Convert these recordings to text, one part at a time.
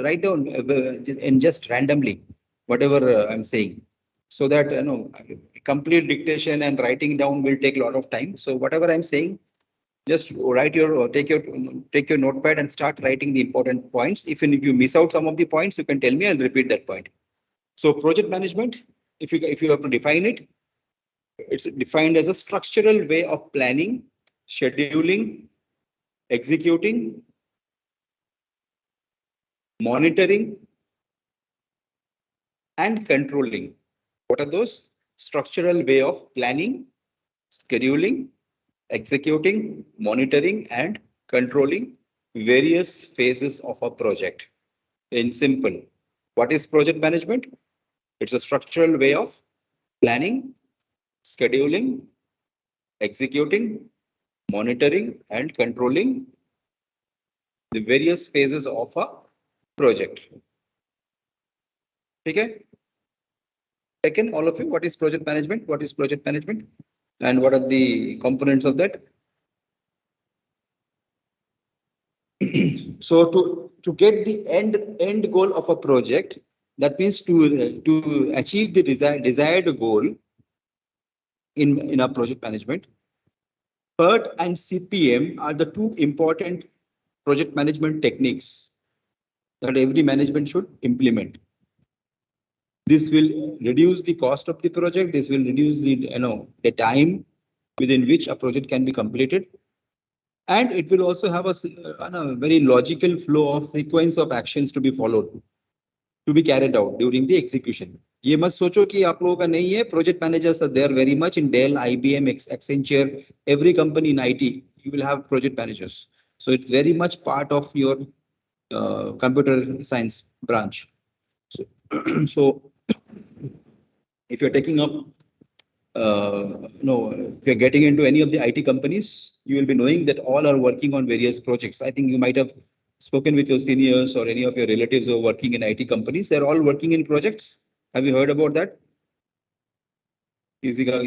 write down and just randomly whatever I'm saying, so that complete dictation and writing down will take a lot of time. So whatever I'm saying, just write your take your notepad and start writing the important points. If you miss out some of the points, you can tell me. I'll repeat that point. So project management, if you have to define it, it's defined as a structural way of planning, scheduling, executing, monitoring, and controlling. What are those? Structural way of planning, scheduling, executing, monitoring, and controlling various phases of a project. In simple, what is project management? It's a structural way of planning, scheduling, executing, monitoring, and controlling the various phases of a project. Okay. Second, all of you, what is project management? What is project management? And what are the components of that? So to get the end goal of a project, that means to achieve the desired goal in a project management, PERT and CPM are the two important project management techniques that every management should implement. This will reduce the cost of the project. This will reduce the time within which a project can be completed, and it will also have a very logical flow of sequence of actions to be followed, to be carried out during the execution. ये मत सोचो कि आप लोगों का नहीं है. Project managers are there very much in Dell, IBM, Accenture, every company in IT. You will have project managers. So it's very much part of your computer science branch. So, so if you're taking up, if you're getting into any of the IT companies, you will be knowing that all are working on various projects. I think you might have spoken with your seniors or any of your relatives who are working in IT companies. They're all working in projects. Have you heard about that? किसी का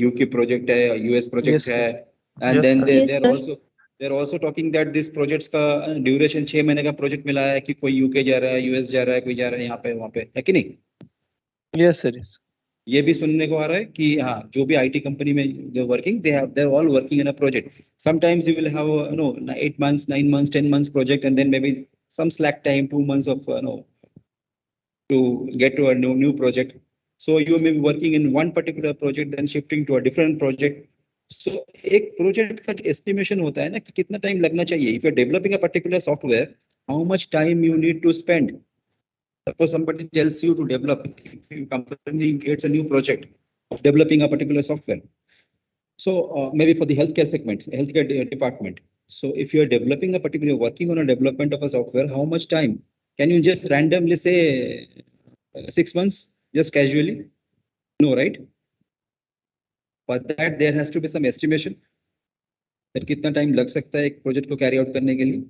UK project है, US project है, and then they're also talking that this projects का duration 6 महीने का project मिला है कि कोई UK जा रहा है, US जा रहा है, कोई जा रहा है यहाँ पे वहाँ पे, है कि नहीं? Yes, sir. Yes. ये भी सुनने को आ रहा है कि हाँ, जो भी IT कंपनी में they're working, they're all working in a project. Sometimes you will have 8 months, 9 months, 10 months project, and then maybe some slack time, 2 months of to get to a new project. So you may be working in one particular project, then shifting to a different project. So एक project का estimation होता है ना कि कितना time लगना चाहिए. If you're developing a particular software, how much time you need to spend? Suppose somebody tells you to develop, if your company gets a new project of developing a particular software. So maybe for the healthcare segment, healthcare department. So if you're developing a particular, working on a development of a software, how much time? Can you just randomly say 6 months, just casually? No, right? For that, there has to be some estimation that कितना time लग सकता है एक project को carry out करने के लिए.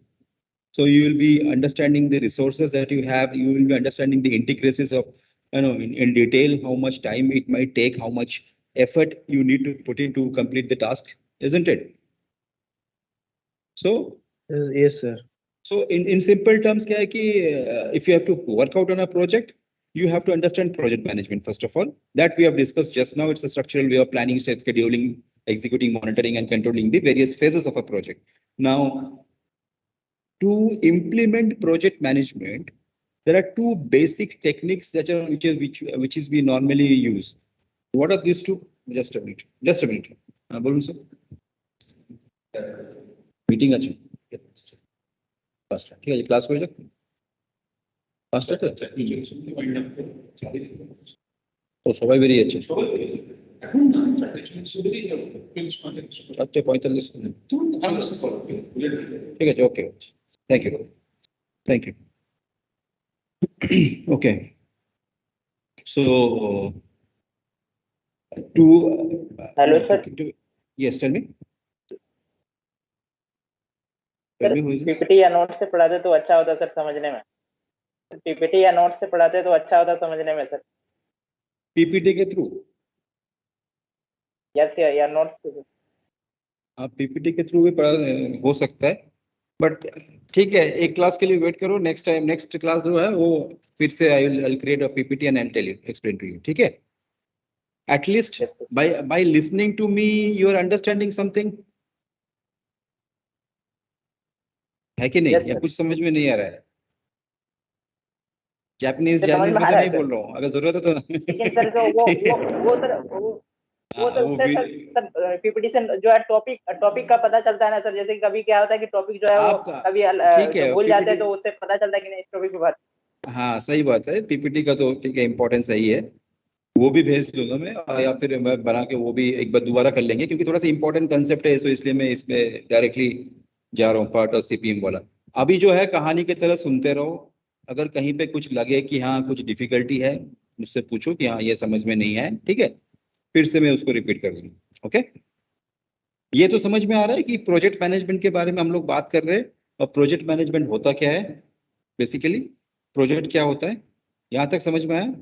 So you will be understanding the resources that you have. You will be understanding the intricacies of, in detail, how much time it might take, how much effort you need to put in to complete the task, isn't it? So Yes, sir. So in simple terms, क्या है कि if you have to work out on a project, you have to understand project management first of all. That we have discussed just now. It's a structural way of planning, scheduling, executing, monitoring, and controlling the various phases of a project. Now, to implement project management, there are two basic techniques that are which is we normally use. What are these two? Just a minute. Just a minute. बोलूं sir. Meeting আছে. First, ठीक है class हो जाए. First है तो सबाई very अच्छे. এখন না 4:45 ঠিক আছে ওকে. Thank you. Thank you. Okay. So to hello sir. Yes, tell me. Sir PPT या नोट से पढ़ाते तो अच्छा होता सर समझने में. पीपीटी या नोट से पढ़ाते तो अच्छा होता समझने में सर. पीपीटी के थ्रू? यस या नोट्स से. हाँ, पीपीटी के थ्रू भी पढ़ा हो सकता है. बट ठीक है, एक क्लास के लिए वेट करो, नेक्स्ट टाइम नेक्स्ट क्लास जो है वो फिर से I will create a PPT and I tell you, explain to you, ठीक है? At least Yes, sir. by listening to me you are understanding something, है कि नहीं? Yes, या sir. कुछ समझ में नहीं आ रहा है? जापानीज समझ जापानीज में में आ तो रहा नहीं है सर, बोल रहा हूँ, अगर जरूरत है तो लेकिन सर जो वो सर वो हाँ, सर वो उससे भी सर पीपीटी से जो है टॉपिक का पता चलता है ना सर, जैसे कि कभी क्या होता है कि टॉपिक जो है वो आपका कभी ठीक जो है भूल जाते पीपीटी। हैं तो उससे पता चलता है कि नहीं इस टॉपिक पे बात। हाँ सही बात है, पीपीटी का तो ठीक है, इम्पोर्टेंस सही है, वो भी भेज दूंगा मैं, या फिर मैं बना के वो भी एक बार दोबारा कर लेंगे, क्योंकि थोड़ा सा इंपॉर्टेंट कंसेप्ट है, तो इसलिए मैं इसमें डायरेक्टली जा रहा हूँ, पार्ट ऑफ सीपीएम वाला। अभी जो है कहानी की तरह सुनते रहो, अगर कहीं पे कुछ लगे कि हाँ कुछ डिफिकल्टी है, मुझसे पूछो कि हाँ ये समझ में नहीं है, ठीक है? फिर से मैं उसको रिपीट कर दूंगा, ओके? ये तो समझ में आ रहा है कि प्रोजेक्ट मैनेजमेंट के बारे में हम लोग बात कर रहे हैं, और प्रोजेक्ट मैनेजमेंट होता क्या है बेसिकली, प्रोजेक्ट क्या होता है, यहाँ तक समझ में आया?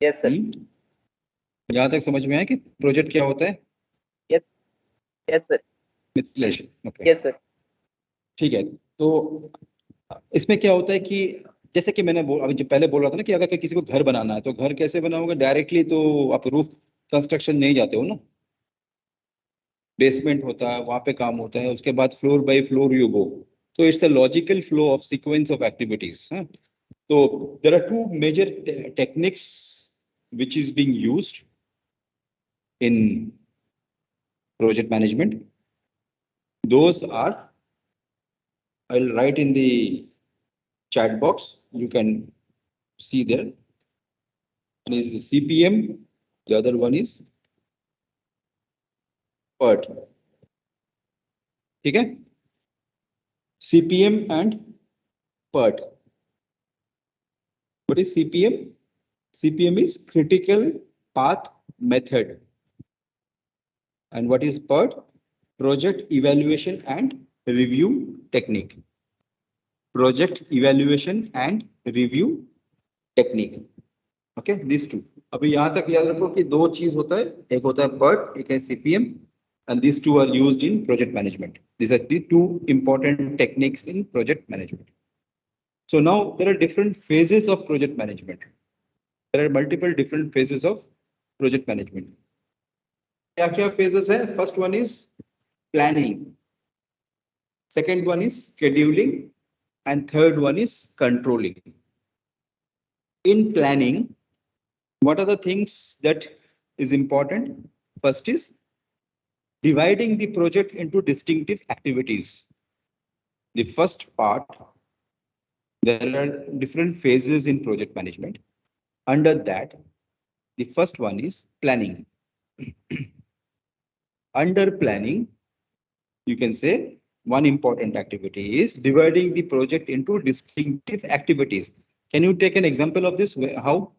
Yes sir. यहाँ तक समझ में आया कि प्रोजेक्ट क्या होता है? Yes. Yes sir. Mithilesh, okay, yes sir. ठीक है। तो इसमें क्या होता है कि जैसे कि मैंने अभी जो पहले बोल रहा था ना, कि अगर किसी को घर बनाना है तो घर कैसे बनाओगे? डायरेक्टली तो आप रूफ कंस्ट्रक्शन नहीं जाते हो ना, बेसमेंट होता है, वहां पे काम होता है, उसके बाद floor by floor you go. तो it's a logical flow of sequence of activities. तो there are two major techniques which is being used in project management. Those are, I'll write in the chat box, you can see there. One is CPM, the other one is PERT, ठीक है? CPM and PERT. What is CPM? CPM is critical path method. And what is PERT? Project evaluation and review technique. Project evaluation and review technique. Okay, this too. अभी यहाँ तक याद रखो कि दो चीज होता है, एक होता है PERT, एक है CPM, and these two are used in project management. These are the two important techniques in project management. So now there are different phases of project management. There are multiple different phases of project management. क्या क्या phases है? First one is planning, second one is scheduling, and third one is controlling. In planning, what are the things that is important? First is dividing the project into distinctive activities. The first part, there are different phases in project management. Under that, the first one is planning. Under planning, you can say one important activity is dividing the project into distinctive activities. Can you take an example of this? How?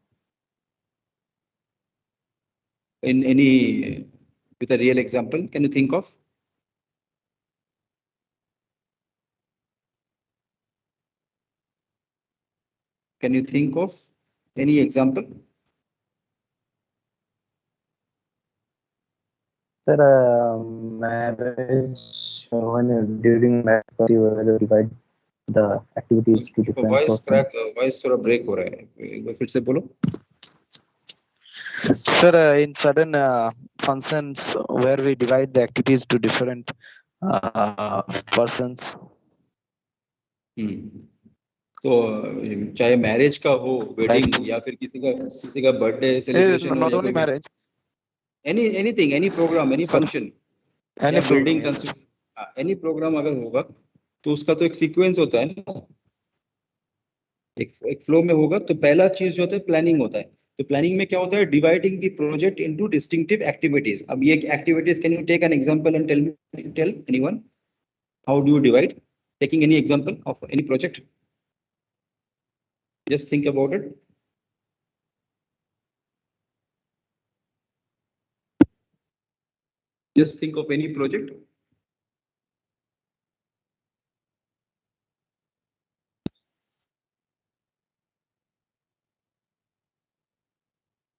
In any, with a real example, can you think of? Can you think of any example? Sir, marriage, when during marriage, you will divide the activities to different voice person. Crack, voice थोड़ा break हो रहा है, एक बार फिर से बोलो। Sir, in certain functions where we divide the activities to different persons. तो चाहे मैरिज का हो, वेडिंग, या फिर किसी का बर्थडे सेलिब्रेशन हो, Not या only कोई marriage, anything, any program, any sir, function, any या program. Building Yes. Any program अगर होगा तो उसका तो एक सीक्वेंस होता है ना, एक फ्लो में होगा। तो पहला चीज जो होता है प्लानिंग होता है। तो प्लानिंग में क्या होता है? Dividing the project into distinctive activities. अब ये activities, can you take an example and tell anyone how do you divide? Taking any example of any project, just think about it. Just think of any project.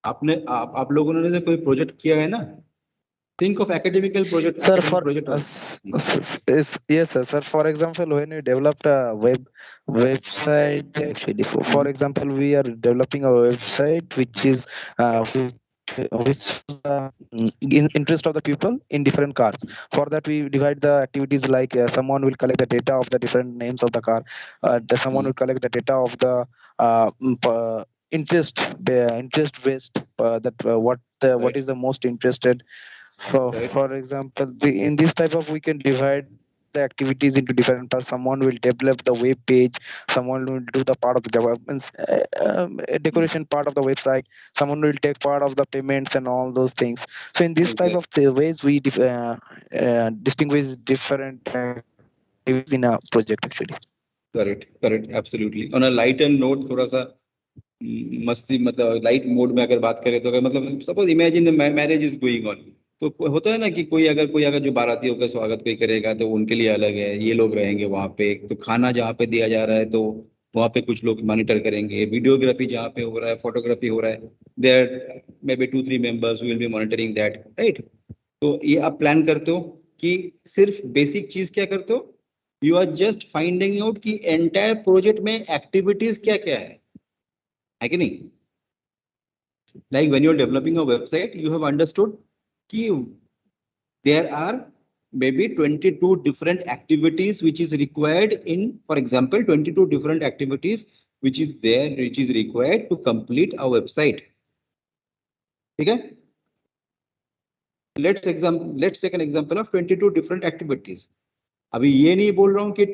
आप लोगों ने कोई project किया है ना, Think of academical project. Sir, academic for project also. yes, sir. For example, when we developed a website, actually, for example, we are developing a website which is which interest of the people in different cars. For that, we divide the activities like someone will collect the data of the different names of the car. Someone will collect the data of the interest based that what is the most interested. Right. For example, in this type of, we can divide the activities into different parts. Someone will develop the web page, someone will do the part of the developments, decoration part of the website, someone will take part of the payments and all those things. So in this type of ways, we distinguish different activities in a project actually. Correct, absolutely. On a lighter note, थोड़ा सा मस्ती मतलब light mode में अगर बात करें तो अगर मतलब suppose imagine marriage is going on, तो होता है ना कि कोई अगर जो बारातियों का स्वागत कोई करेगा तो उनके लिए अलग है, ये लोग रहेंगे वहां पे, तो खाना जहाँ पे दिया जा रहा है तो वहाँ पे कुछ लोग मॉनिटर करेंगे, वीडियोग्राफी जहाँ पे हो रहा है, फोटोग्राफी हो रहा है, there may be 2-3 members will be monitoring that, right. तो ये आप प्लान करते हो कि सिर्फ बेसिक चीज क्या करते हो, you are just finding out कि एंटायर प्रोजेक्ट में एक्टिविटीज क्या क्या है कि नहीं। Like when you are developing a website you have understood कि there are maybe 22 different activities which is required in, for example, 22 different activities which is required to complete a website, ठीक है। let's take an example of 22 different activities. अभी ये नहीं बोल रहा हूँ कि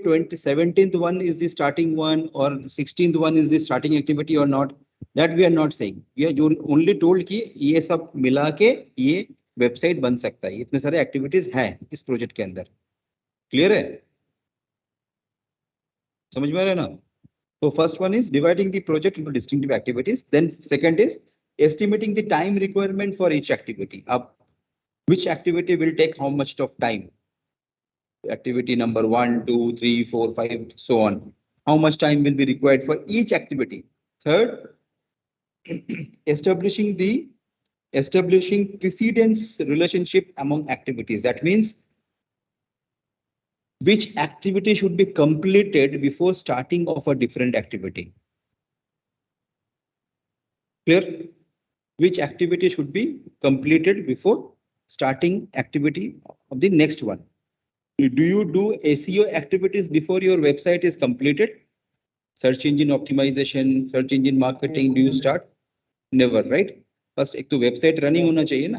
17th one is the starting one or 16th one is the starting activity or not, that we are not saying. We are only told कि ये सब मिला के ये वेबसाइट बन सकता है, इतने सारे एक्टिविटीज हैं इस प्रोजेक्ट के अंदर। क्लियर है, समझ में आ रहा है ना। तो first one is dividing the project into distinctive activities, then second is estimating the time requirement for each activity. अब which activity will take how much of time, activity number 1, 2, 3, 4, 5, so on, how much time will be required for each activity. Third, establishing precedence relationship among activities. That means which activity should be completed before starting of a different activity. Clear? Which activity should be completed before starting activity of the next one. Do you do SEO activities before your website is completed? Search engine optimization, search engine marketing, do you start? Never, right? First एक तो website running होना चाहिए ना,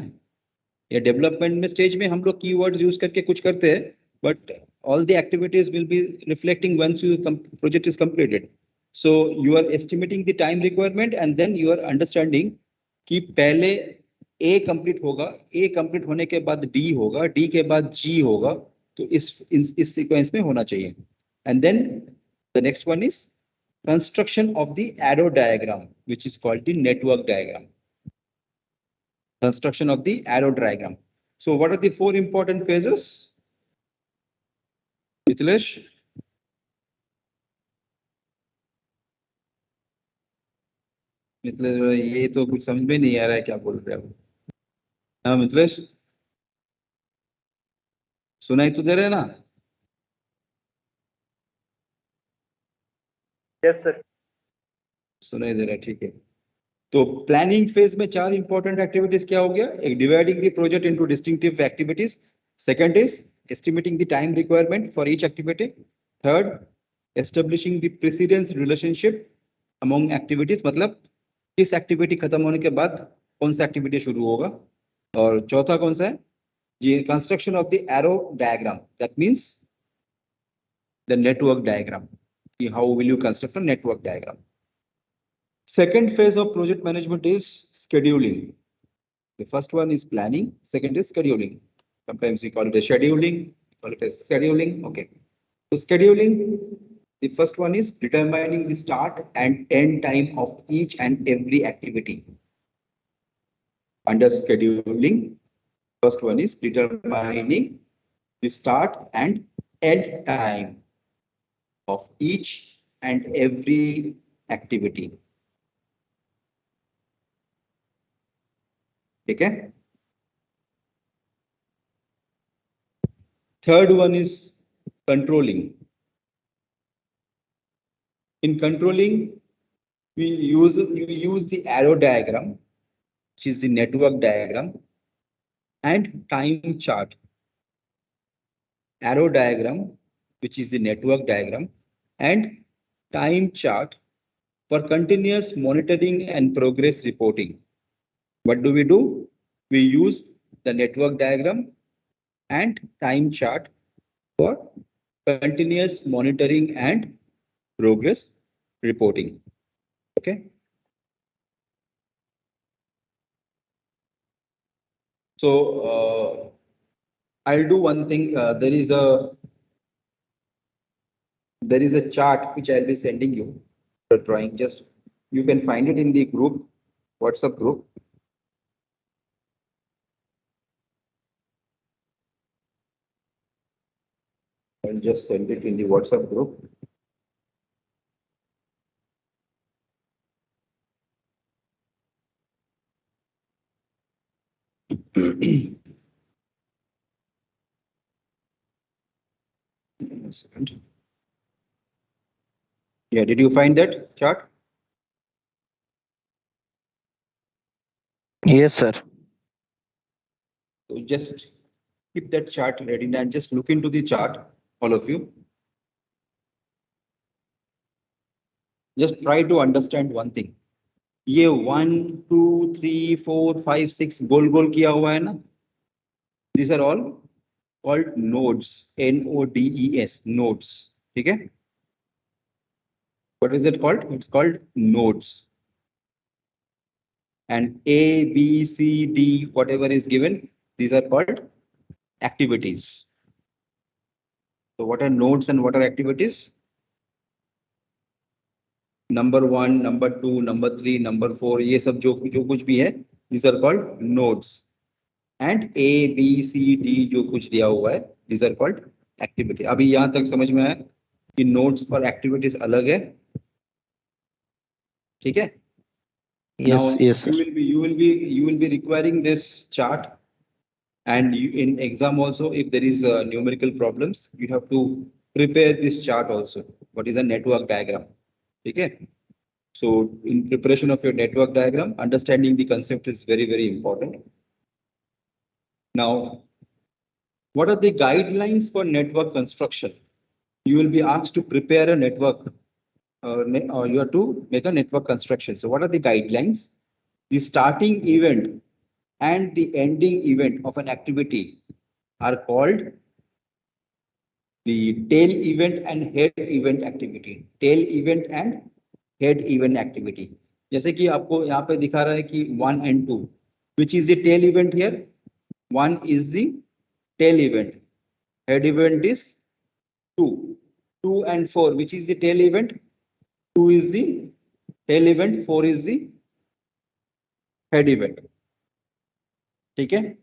या development में stage में हम लोग कीवर्ड्स यूज करके कुछ करते हैं, but all the activities will be reflecting once your project is completed. So you are estimating the time requirement and then you are understanding कि पहले A कंप्लीट होगा, A कंप्लीट होने के बाद D होगा, D के बाद G होगा, तो इस सीक्वेंस में होना चाहिए। And then the next one is construction of the arrow diagram which is called the network diagram. Construction of the arrow diagram. So what are the 4 important phases? Mithilesh, ये तो कुछ समझ में नहीं आ रहा है क्या बोल रहे हो। हाँ मिथिलेश, सुनाई तो दे रहे ना? यस सर, सुनाई दे रहा है, ठीक है। तो प्लानिंग फेज में 4 इंपॉर्टेंट एक्टिविटीज क्या हो गया? एक, dividing the project into distinctive activities. Second is estimating the time requirement for each activity. Third, establishing the precedence relationship among activities, मतलब किस एक्टिविटी खत्म होने के बाद कौन सा एक्टिविटी शुरू होगा। और चौथा कौन सा है? ये construction of the arrow diagram, that means the network diagram, कि how will you construct a network diagram. Second phase of project management is scheduling. The first one is planning, second is scheduling. Sometimes we call it a scheduling, call it as scheduling. Okay. So scheduling, the first one is determining the start and end time of each and every activity. Under scheduling, first one is determining the start and end time of each and every activity. ठीक है। Third one is controlling. In controlling, we use the arrow diagram, which is the network diagram, and time chart. Arrow diagram, which is the network diagram, and time chart for continuous monitoring and progress reporting. What do? We use the network diagram and time chart for continuous monitoring and progress reporting. Okay. So I'll do one thing. There is a chart which I'll be sending you. The drawing, just you can find it in the group, WhatsApp group. I'll just send it in the WhatsApp group. A second. Yeah, did you find that chart? Yes, sir. So just keep that chart ready and just look into the chart, all of you. Just try to understand one thing. ये 1 2 3 4 5 6 गोल गोल किया हुआ है ना? These are all called nodes. NODES, nodes. ठीक है? What is it called? It's called nodes. And A, B, C, D, whatever is given, these are called activities. So what are nodes and what are activities? Number 1, number 2, number 3, number 4, ये सब जो कुछ भी है, these are called nodes. And A, B, C, D जो कुछ दिया हुआ है, these are called activity. अभी यहाँ तक समझ में आया कि nodes और activities अलग है, ठीक है? Yes, now yes, sir. you will be requiring this chart, and in exam also, if there is numerical problems, you have to prepare this chart also. What is a network diagram? Okay. So in preparation of your network diagram, understanding the concept is very important. Now, what are the guidelines for network construction? You will be asked to prepare a network, or you have to make a network construction. So what are the guidelines? The starting event and the ending event of an activity are called the tail event and head event activity. Tail event and head event activity. जैसे कि आपको यहाँ पे दिखा रहा है कि 1 and 2. Which is the tail event here? 1 is the tail event. Head event is 2. 2 and 4. Which is the tail event? 2 is the tail event. 4 is the head event. Okay.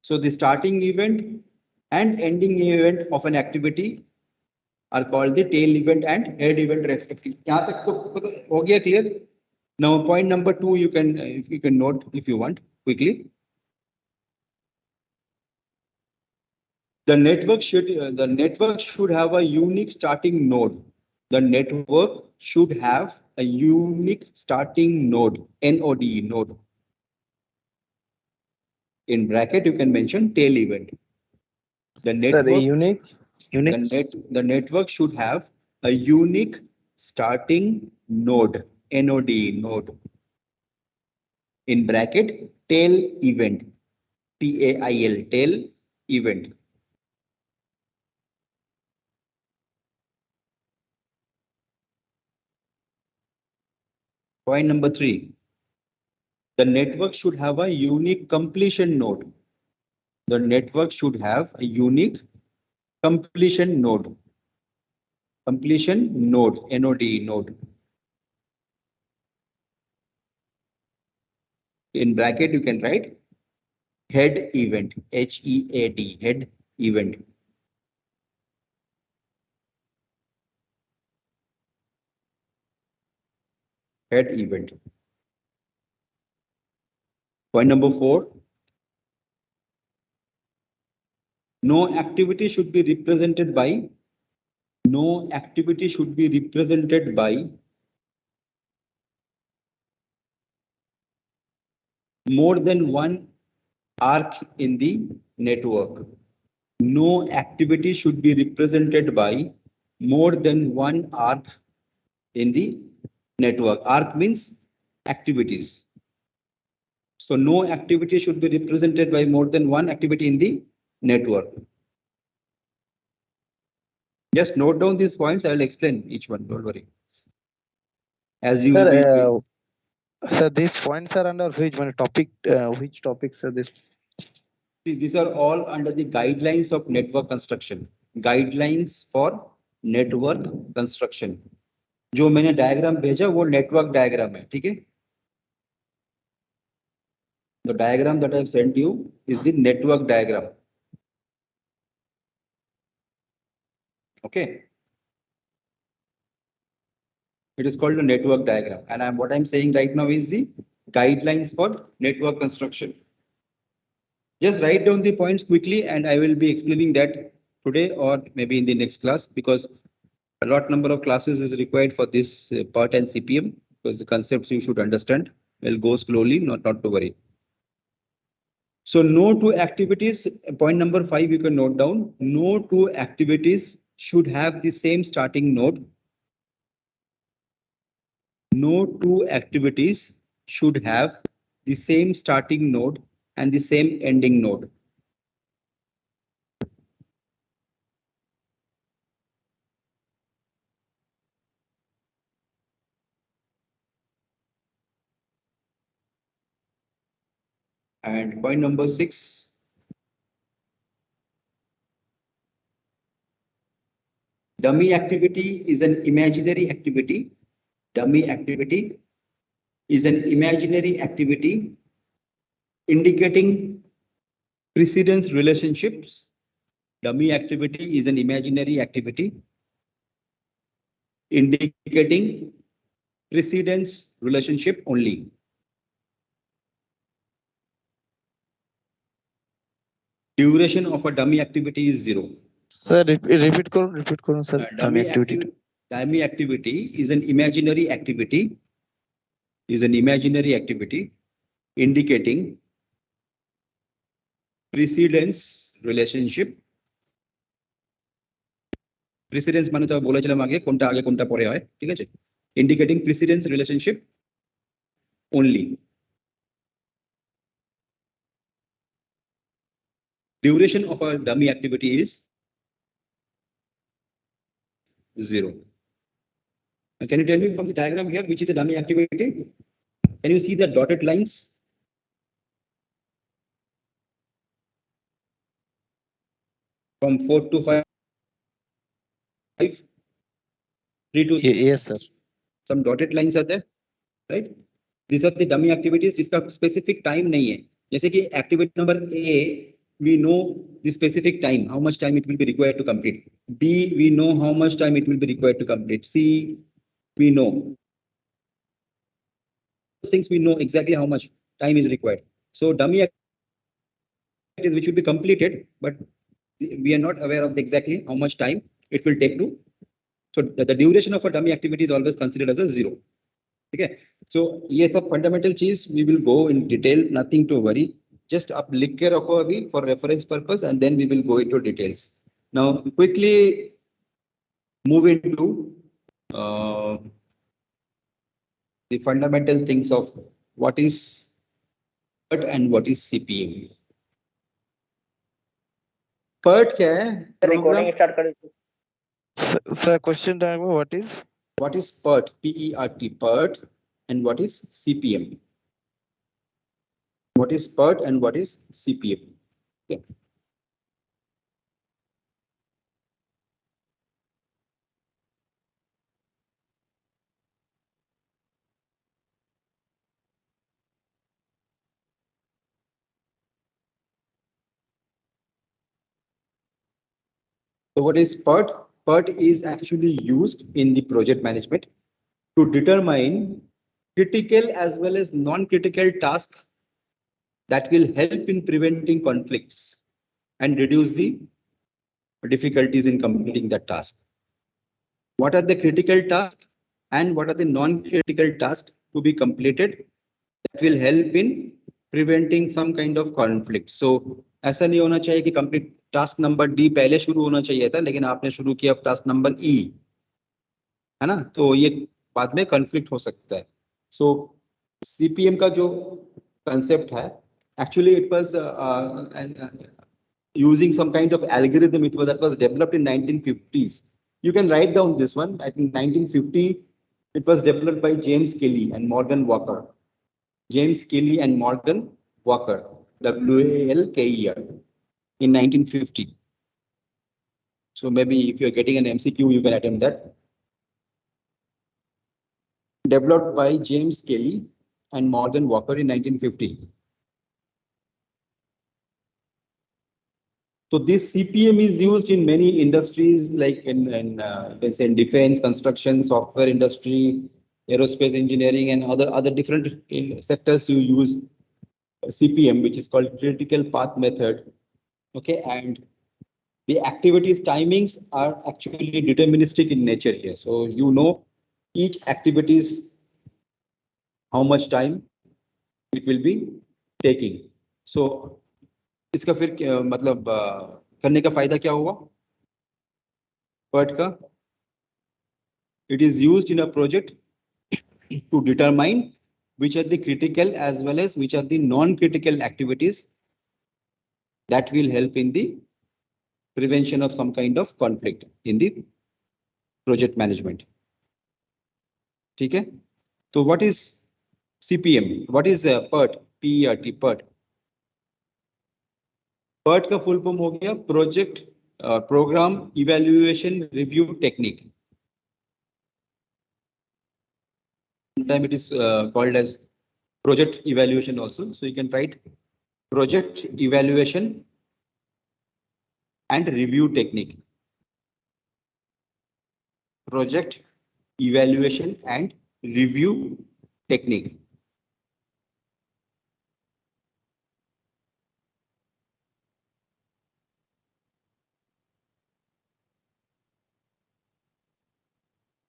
So the starting event and ending event of an activity are called the tail event and head event respectively. यहाँ तक तो हो गया clear? Now point number 2 you can note if you want quickly. The network should have a unique starting node. The network should have a unique starting node, NODE, node. In bracket you can mention tail event. The network, the network should have a unique starting node, NODE, node. In bracket tail event, TAIL, tail event. Point number 3. The network should have a unique completion node. The network should have a unique completion node. Completion node, NODE, node. In bracket, you can write head event, HEAD, head event. Head event. Point number 4. No activity should be represented by more than one arc in the network. No activity should be represented by more than one arc in the network. Arc means activities. So no activity should be represented by more than one activity in the network. Just note down these points. I will explain each one. Don't worry. As you Sir, these points are under which one topic? Which topics are this? See, these are all under the guidelines of network construction. Guidelines for network construction. जो मैंने diagram भेजा वो network diagram है, ठीक है? The diagram that I have sent you is the network diagram. Okay. It is called a network diagram, and what I'm saying right now is the guidelines for network construction. Just write down the points quickly, and I will be explaining that today or maybe in the next class, because a lot number of classes is required for this part and CPM, because the concepts you should understand. We'll go slowly, not to worry. So no two activities, point number 5 you can note down. No two activities should have the same starting node. No two activities should have the same starting node and the same ending node. And point number 6. Dummy activity is an imaginary activity. Dummy activity is an imaginary activity indicating precedence relationships. Dummy activity is an imaginary activity indicating precedence relationship only. Duration of a dummy activity is 0. Sir, repeat करो sir. Dummy activity is an imaginary activity. Indicating precedence relationship. Precedence माने तो बोला चला आगे कोनटा परे है, ठीक है? Indicating precedence relationship only. Duration of a dummy activity is 0. Can you tell me from the diagram here which is the dummy activity? Can you see the dotted lines? From 4 to 5. 3 to yes sir. Some dotted lines are there, right? These are the dummy activities. जिसका specific time नहीं है. जैसे कि activity number A, we know the specific time, how much time it will be required to complete. B, we know how much time it will be required to complete. C, we know. Things we know exactly how much time is required. So dummy activities which will be completed, but we are not aware of exactly how much time it will take to. So the duration of a dummy activity is always considered as a 0. Okay. So yes, a fundamental cheese we will go in detail. Nothing to worry. Just up लिख के रखो अभी for reference purpose, and then we will go into details. Now quickly move into the fundamental things of what is PERT and what is CPM. PERT क्या है? Recording start कर दीजिए. Sir, question time what is PERT? P-E-R-T, PERT, and what is CPM? What is PERT and what is CPM? Okay. So what is PERT? PERT is actually used in the project management to determine critical as well as non-critical tasks that will help in preventing conflicts and reduce the difficulties in completing that task. What are the critical tasks and what are the non-critical tasks to be completed that will help in preventing some kind of conflict. So ऐसा नहीं होना चाहिए कि complete task number D पहले शुरू होना चाहिए था लेकिन आपने शुरू किया task number E, है ना, तो ये बाद में conflict हो सकता है. So CPM का जो concept है, actually it was using some kind of algorithm. That was developed in 1950s. You can write down this one. I think 1950. It was developed by James Kelly and Morgan Walker. James Kelly and Morgan Walker, WALKER, in 1950. So maybe if you're getting an MCQ, you can attempt that. Developed by James Kelly and Morgan Walker in 1950. So this CPM is used in many industries, like in defense, construction, software industry, aerospace engineering, and other different sectors. You use CPM, which is called critical path method. Okay, and the activities timings are actually deterministic in nature here. So you know each activities how much time it will be taking. So इसका फिर मतलब करने का फायदा क्या हुआ PERT का? It is used in a project to determine which are the critical as well as which are the non-critical activities that will help in the prevention of some kind of conflict in the project management. ठीक है? तो what is CPM? What is PERT? PERT, PERT. PERT का full form हो गया Project Program Evaluation Review Technique. Sometimes it is called as project evaluation also. So you can write project evaluation and review technique. Project evaluation and review technique.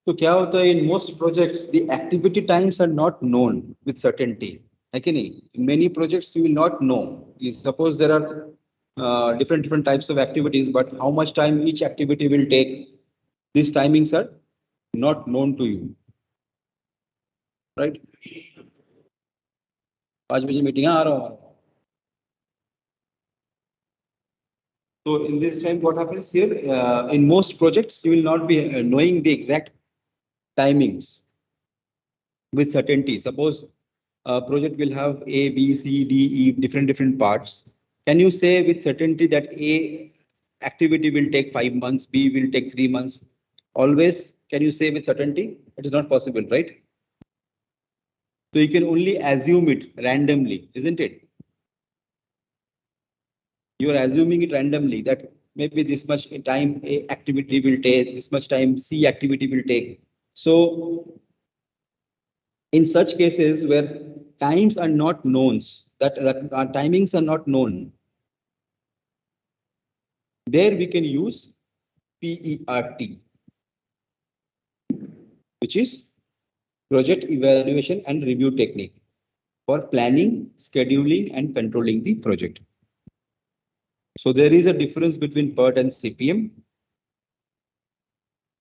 तो क्या होता है, in most projects the activity times are not known with certainty, है कि नहीं? In many projects you will not know. Suppose there are different types of activities, but how much time each activity will take, these timings are not known to you, right? 5 बजे meeting आ रहा हूँ. So in this time what happens here, in most projects you will not be knowing the exact timings with certainty. Suppose a project will have A, B, C, D, E, different parts. Can you say with certainty that A activity will take 5 months, B will take 3 months? Always can you say with certainty? It is not possible, right? So you can only assume it randomly, isn't it? You are assuming it randomly that maybe this much time A activity will take, this much time C activity will take. So in such cases where times are not known, that timings are not known, there we can use PERT, which is project evaluation and review technique for planning, scheduling and controlling the project. So there is a difference between PERT and CPM.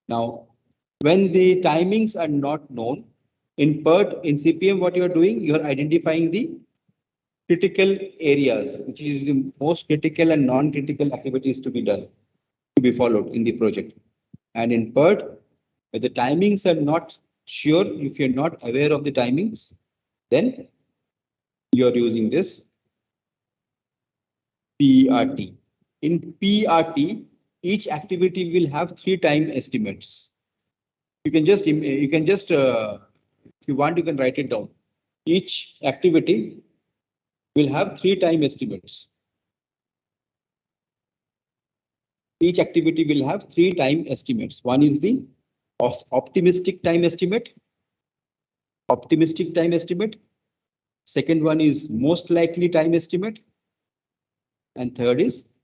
Now, when the timings are not known, in PERT, in CPM, what you are doing, you are identifying the critical areas, which is the most critical and non-critical activities to be done, to be followed in the project. And in PERT, where the timings are not sure, if you're not aware of the timings, then you're using this PERT. In PERT, each activity will have 3 time estimates. You can just, if you want, you can write it down. Each activity will have 3 time estimates. Each activity will have 3 time estimates. One is the optimistic time estimate. Second one is most likely time estimate. And third is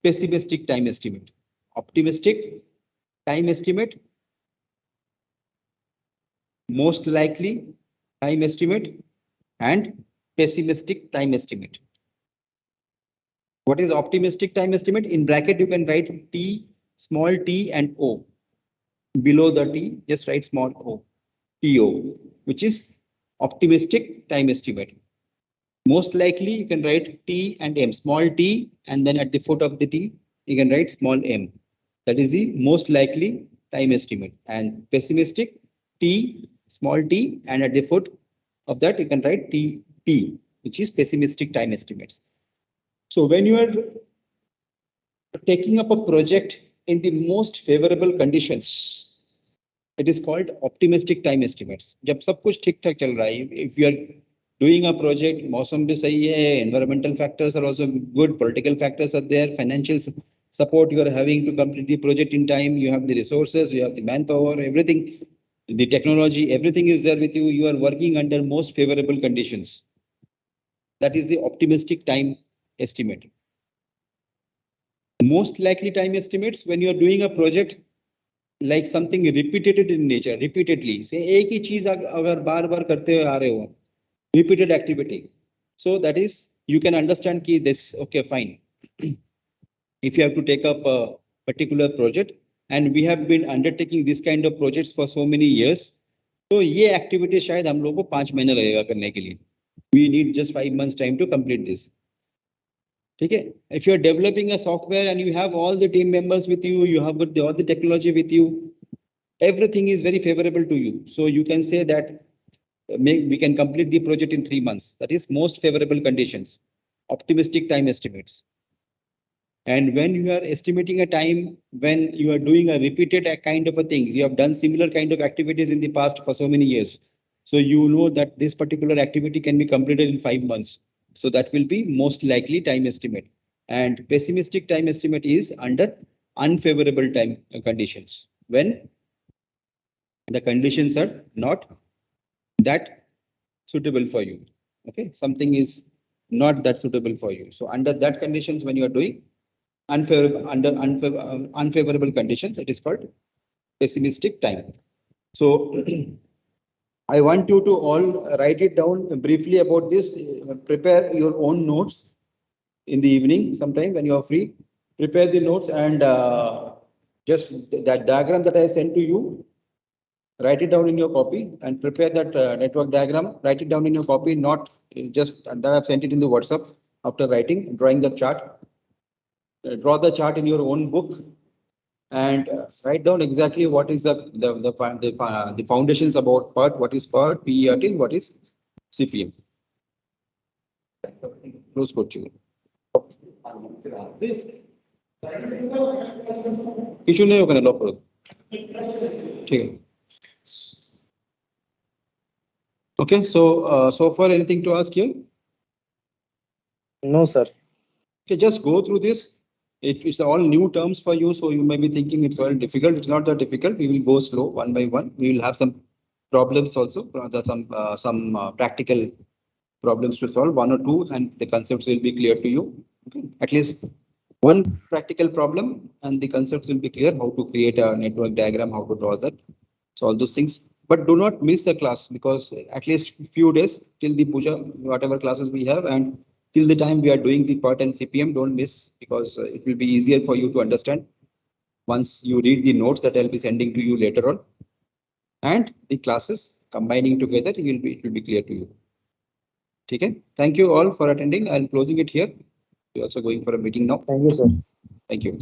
pessimistic time estimate. optimistic time estimate, most likely time estimate, and pessimistic time estimate. What is optimistic time estimate? In bracket, you can write T, small t and O. Below the T, just write small o, TO, which is optimistic time estimate. Most likely, you can write T and M, small t, and then at the foot of the T, you can write small m. That is the most likely time estimate. And pessimistic, T, small t, and at the foot of that, you can write TP, which is pessimistic time estimates. So when you are taking up a project in the most favorable conditions, it is called optimistic time estimates. जब सब कुछ ठीक ठाक चल रहा है, if you are doing a project, मौसम भी सही है, environmental factors are also good, political factors are there, financial support you are having to complete the project in time, you have the resources, you have the manpower, everything, the technology, everything is there with you. You are working under most favorable conditions. That is the optimistic time estimate. Most likely time estimates, when you are doing a project like something repeated in nature, repeatedly, say एक ही चीज अगर बार बार करते हुए आ रहे हो, repeated activity. So that is, you can understand कि this, okay, fine. If you have to take up a particular project, and we have been undertaking this kind of projects for so many years, तो ये activity शायद हम लोगों को 5 महीने लगेगा करने के लिए. We need just 5 months time to complete this. Okay, if you are developing a software and you have all the team members with you, you have got all the technology with you, everything is very favorable to you. So you can say that we can complete the project in 3 months. That is most favorable conditions, optimistic time estimates. And when you are estimating a time when you are doing a repeated kind of a things, you have done similar kind of activities in the past for so many years. So you know that this particular activity can be completed in 5 months. So that will be most likely time estimate. And pessimistic time estimate is under unfavorable time conditions, when the conditions are not that suitable for you. Okay, something is not that suitable for you. So under that conditions, when you are doing unfavorable conditions, it is called pessimistic time. So I want you to all write it down briefly about this. Prepare your own notes in the evening sometime when you are free. Prepare the notes, and just that diagram that I sent to you, write it down in your copy and prepare that network diagram. Write it down in your copy, not just that I've sent it in the WhatsApp after drawing the chart. Draw the chart in your own book and write down exactly what is the foundations about PERT, what is PERT, PERT, what is CPM. Close করছি কিছু নেই ওখানে lock করো ঠিক আছে Okay, so far anything to ask here? No, sir. Okay, just go through this. It's all new terms for you, so you may be thinking it's all difficult. It's not that difficult. We will go slow one by one. We will have some problems also, some practical problems to solve, 1 or 2, and the concepts will be clear to you. Okay. At least one practical problem, and the concepts will be clear. How to create a network diagram, how to draw that, so all those things. But do not miss a class, because at least few days till the puja, whatever classes we have, and till the time we are doing the PERT and CPM, don't miss, because it will be easier for you to understand once you read the notes that I'll be sending to you later on, and the classes combining together, it will be clear to you. Okay, thank you all for attending. I'm closing it here. We're also going for a meeting now. Thank you, sir. Thank you.